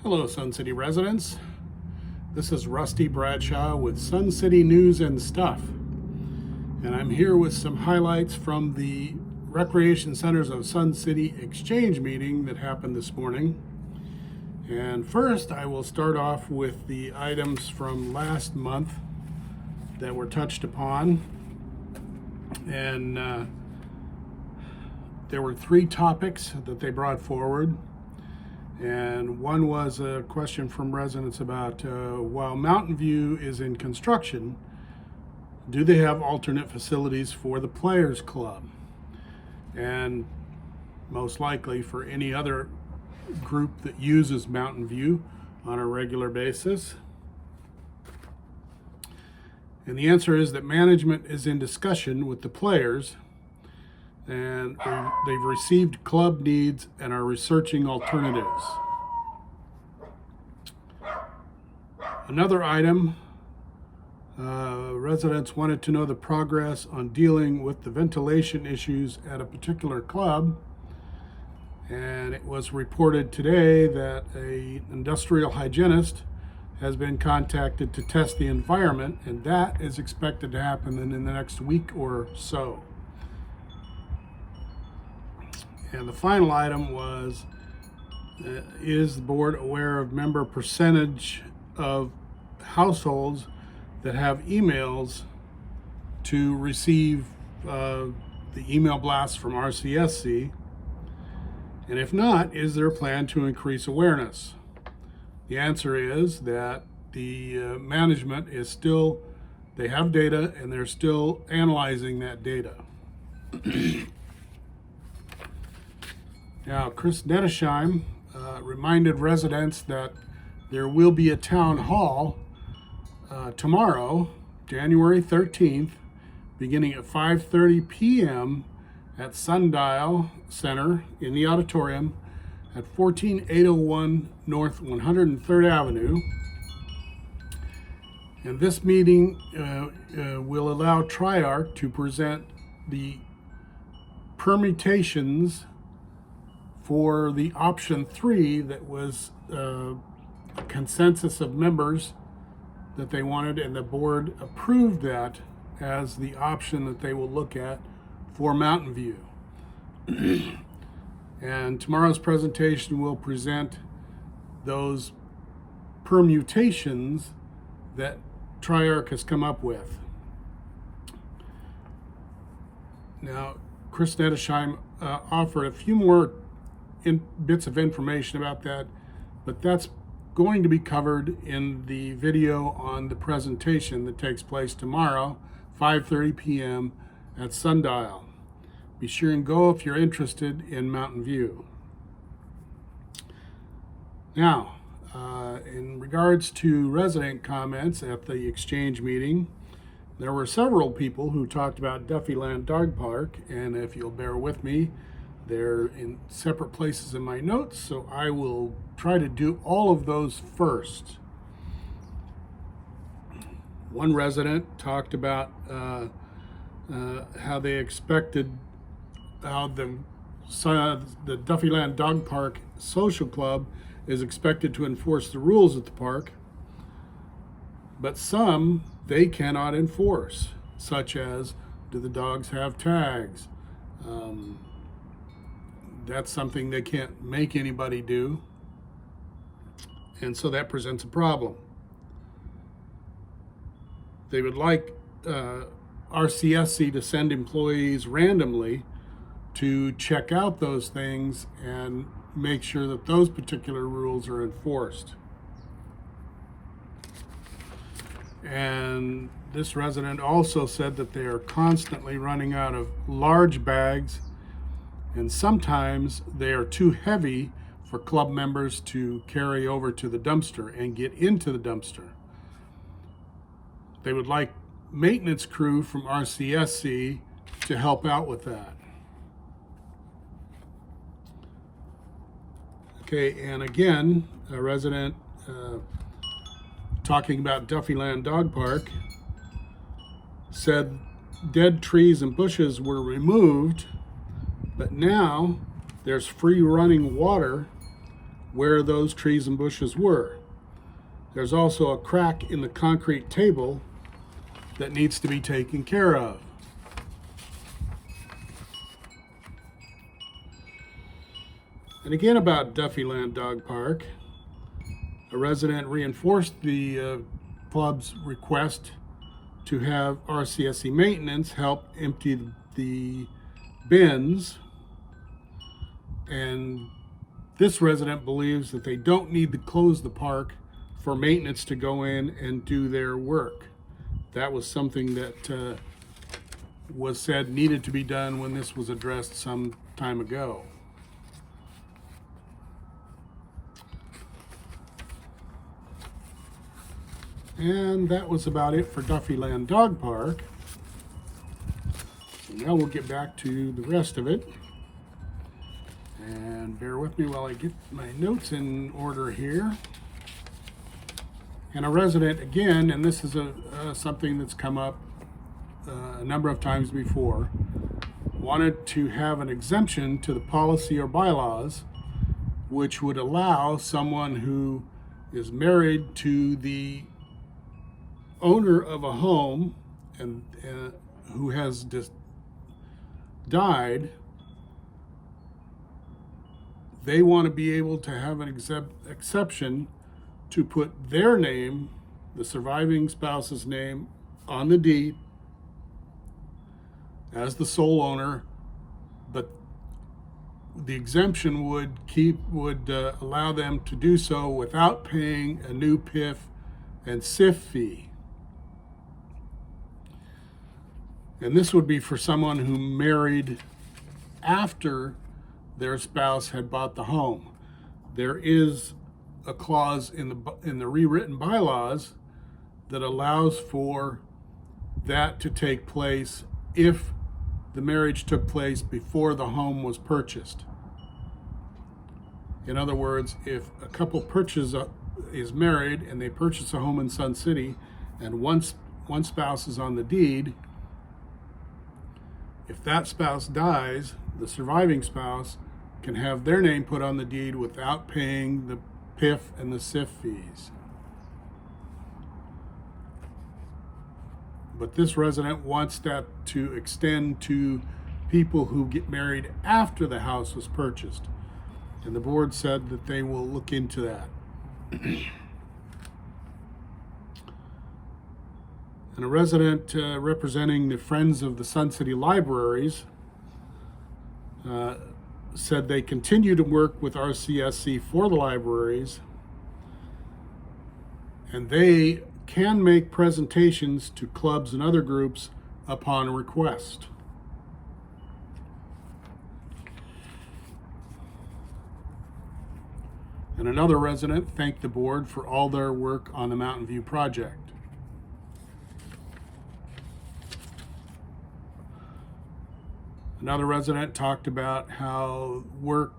Hello, Sun City residents. This is Rusty Bradshaw with Sun City News and Stuff. And I'm here with some highlights from the Recreation Centers of Sun City Exchange meeting that happened this morning. And first, I will start off with the items from last month that were touched upon. And there were three topics that they brought forward. And one was a question from residents about while Mountain View is in construction, do they have alternate facilities for the Players Club? And most likely for any other group that uses Mountain View on a regular basis. And the answer is that management is in discussion with the players, and they've received club needs and are researching alternatives. Another item, residents wanted to know the progress on dealing with the ventilation issues at a particular club. And it was reported today that an industrial hygienist has been contacted to test the environment, and that is expected to happen in the next week or so. And the final item was, is the board aware of member percentage of households that have emails to receive the email blasts from RCSC? And if not, is there a plan to increase awareness? The answer is that the management is still, they have data and they're still analyzing that data. Now, Chris Nettesheim reminded residents that there will be a town hall tomorrow, January 13th, beginning at 5:30 p.m. at Sundial Center in the auditorium at 14801 North 103rd Avenue. And this meeting will allow Triarch to present the permutations for the option 3 that was a consensus of members that they wanted, and the board approved that as the option that they will look at for Mountain View. And tomorrow's presentation will present those permutations that Triarch has come up with. Now, Chris Nettesheim offered a few more bits of information about that, but that's going to be covered in the video on the presentation that takes place tomorrow, 5:30 p.m. at Sundial. Be sure and go if you're interested in Mountain View. Now, in regards to resident comments at the exchange meeting, there were several people who talked about Duffyland Dog Park, and if you'll bear with me, they're in separate places in my notes, so I will try to do all of those first. One resident talked about how they expected how the Duffyland Dog Park Social Club is expected to enforce the rules at the park, but some they cannot enforce, such as, do the dogs have tags? That's something they can't make anybody do, and so that presents a problem. They would like RCSC to send employees randomly to check out those things and make sure that those particular rules are enforced. And this resident also said that they are constantly running out of large bags, and sometimes they are too heavy for club members to carry over to the dumpster and get into the dumpster. They would like maintenance crew from RCSC to help out with that. Okay, and again, a resident talking about Duffyland Dog Park said dead trees and bushes were removed, but now there's free running water where those trees and bushes were. There's also a crack in the concrete table that needs to be taken care of. And again about Duffyland Dog Park, a resident reinforced the club's request to have RCSC maintenance help empty the bins, and this resident believes that they don't need to close the park for maintenance to go in and do their work. That was something that was said needed to be done when this was addressed some time ago. And that was about it for Duffyland Dog Park. So now we'll get back to the rest of it. And bear with me while I get my notes in order here. And a resident, again, and this is something that's come up a number of times before, wanted to have an exemption to the policy or bylaws, which would allow someone who is married to the owner of a home and who has just died, they want to be able to have an exception to put their name, the surviving spouse's name, on the deed as the sole owner, but the exemption would allow them to do so without paying a new PIF and SIF fee. And this would be for someone who married after their spouse had bought the home. There is a clause in the rewritten bylaws that allows for that to take place if the marriage took place before the home was purchased. In other words, if a couple is married and they purchase a home in Sun City and one spouse is on the deed, if that spouse dies, the surviving spouse can have their name put on the deed without paying the PIF and the SIF fees. But this resident wants that to extend to people who get married after the house was purchased. And the board said that they will look into that. And a resident representing the Friends of the Sun City Libraries said they continue to work with RCSC for the libraries, and they can make presentations to clubs and other groups upon request. And another resident thanked the board for all their work on the Mountain View project. Another resident talked about how work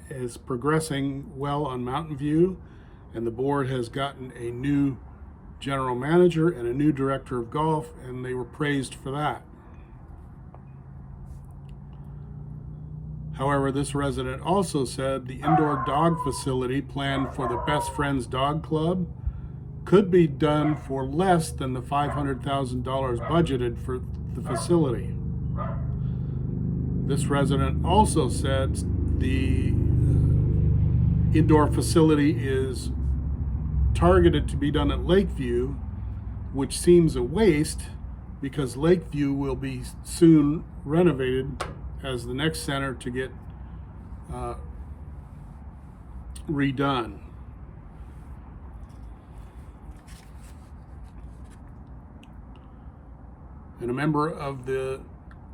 is progressing well on Mountain View, and the board has gotten a new general manager and a new director of golf, and they were praised for that. However, this resident also said the indoor dog facility planned for the Best Friends Dog Club could be done for less than the $500,000 budgeted for the facility. This resident also said the indoor facility is targeted to be done at Lakeview, which seems a waste because Lakeview will be soon renovated as the next center to get redone. And a member of the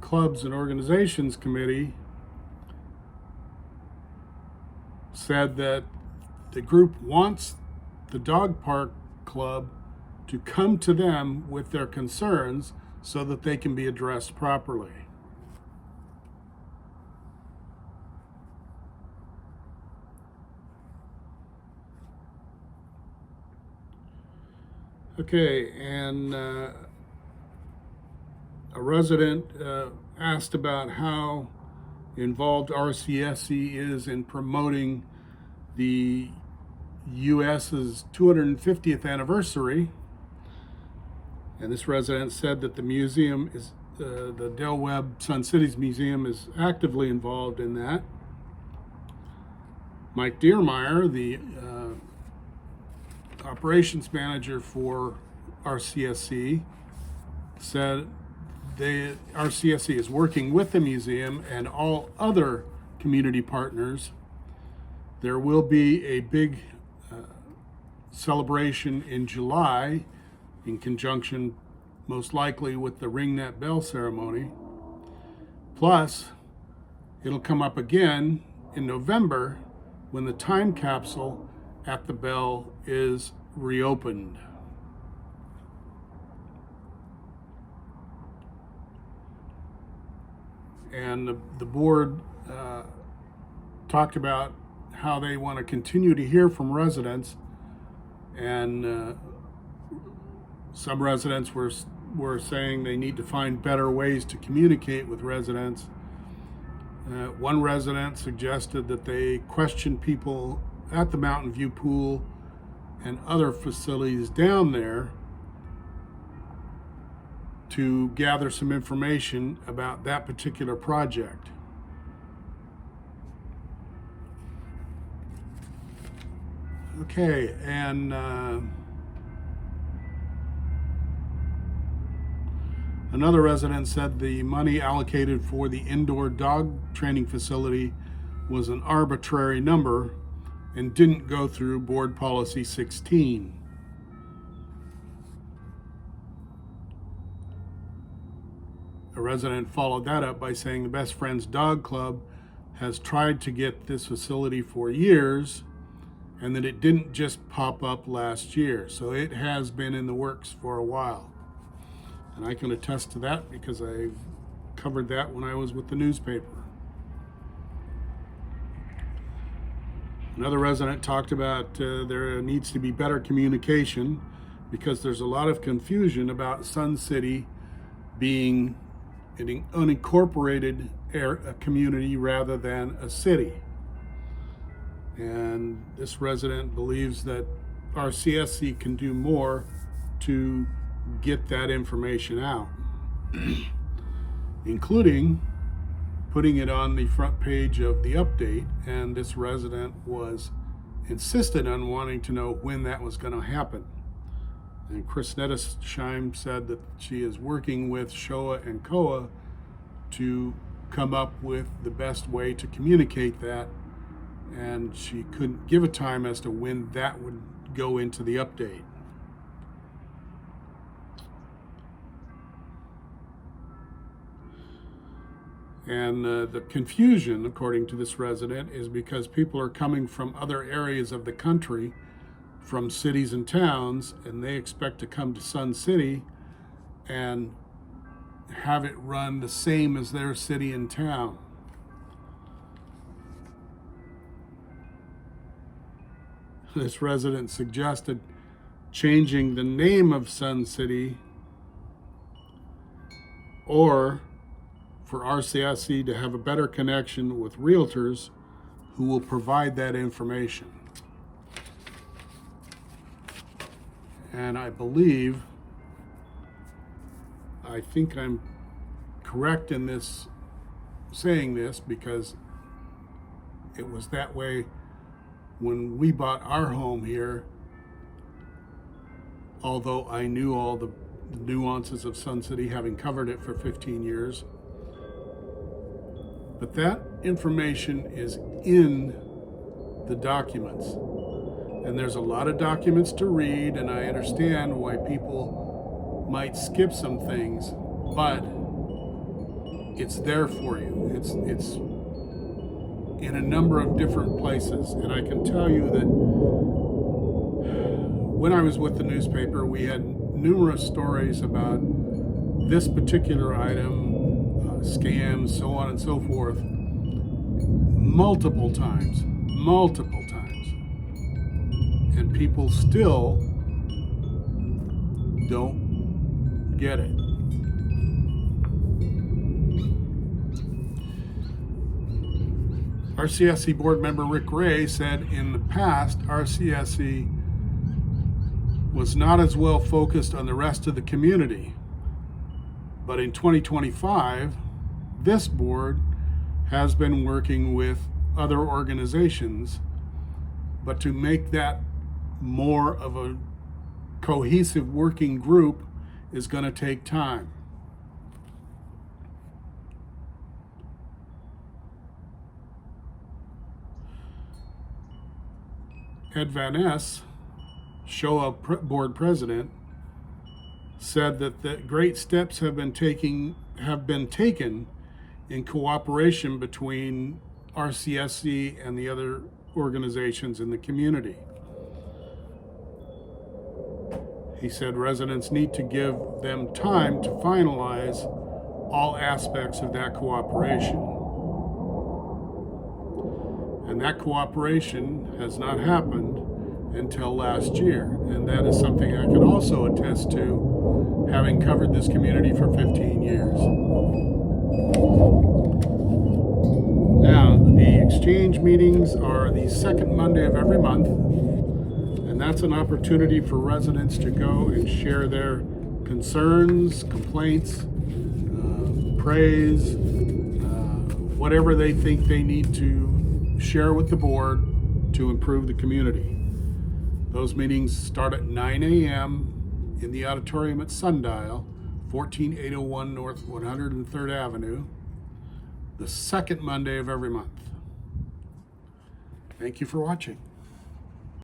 Clubs and Organizations Committee said that the group wants the dog park club to come to them with their concerns so that they can be addressed properly. Okay, and a resident asked about how involved RCSC is in promoting the U.S.'s 250th anniversary, and this resident said that the museum is, the Del Webb Sun Cities Museum is actively involved in that. Mike Diermeyer, the operations manager for RCSC, said RCSC is working with the museum and all other community partners. There will be a big celebration in July in conjunction most likely with the Ring That Bell ceremony. Plus, it'll come up again in November when the time capsule at the Bell is reopened. And the board talked about how they want to continue to hear from residents, and some residents were saying they need to find better ways to communicate with residents. One resident suggested that they question people at the Mountain View Pool and other facilities down there to gather some information about that particular project. Okay, and another resident said the money allocated for the indoor dog training facility was an arbitrary number and didn't go through Board Policy 16. A resident followed that up by saying the Best Friends Dog Club has tried to get this facility for years and that it didn't just pop up last year. So it has been in the works for a while. And I can attest to that because I covered that when I was with the newspaper. Another resident talked about there needs to be better communication because there's a lot of confusion about Sun City being an unincorporated community rather than a city. And this resident believes that RCSC can do more to get that information out, including putting it on the front page of the update. And this resident was insistent on wanting to know when that was going to happen. And Chris Nettesheim said that she is working with SHOA and COA to come up with the best way to communicate that, and she couldn't give a time as to when that would go into the update. And the confusion, according to this resident, is because people are coming from other areas of the country, from cities and towns, and they expect to come to Sun City and have it run the same as their city and town. This resident suggested changing the name of Sun City, or for RCSC to have a better connection with realtors who will provide that information. And I think I'm correct in this, saying this, because it was that way when we bought our home here, although I knew all the nuances of Sun City, having covered it for 15 years. But that information is in the documents. And there's a lot of documents to read, and I understand why people might skip some things, but it's there for you. It's in a number of different places. And I can tell you that when I was with the newspaper, we had numerous stories about this particular item, scams, so on and so forth, multiple times. And people still don't get it. RCSC board member Rick Ray said in the past, RCSC was not as well focused on the rest of the community. But in 2025, this board has been working with other organizations, but to make that more of a cohesive working group is going to take time. Ed Van Ness, Showa board president, said that the great steps have been taken in cooperation between RCSC and the other organizations in the community. He said residents need to give them time to finalize all aspects of that cooperation. And that cooperation has not happened until last year. And that is something I can also attest to, having covered this community for 15 years. Now, the exchange meetings are the second Monday of every month. And that's an opportunity for residents to go and share their concerns, complaints, praise, whatever they think they need to share with the board to improve the community. Those meetings start at 9 a.m. in the auditorium at Sundial, 14801 North 103rd Avenue, the second Monday of every month. Thank you for watching.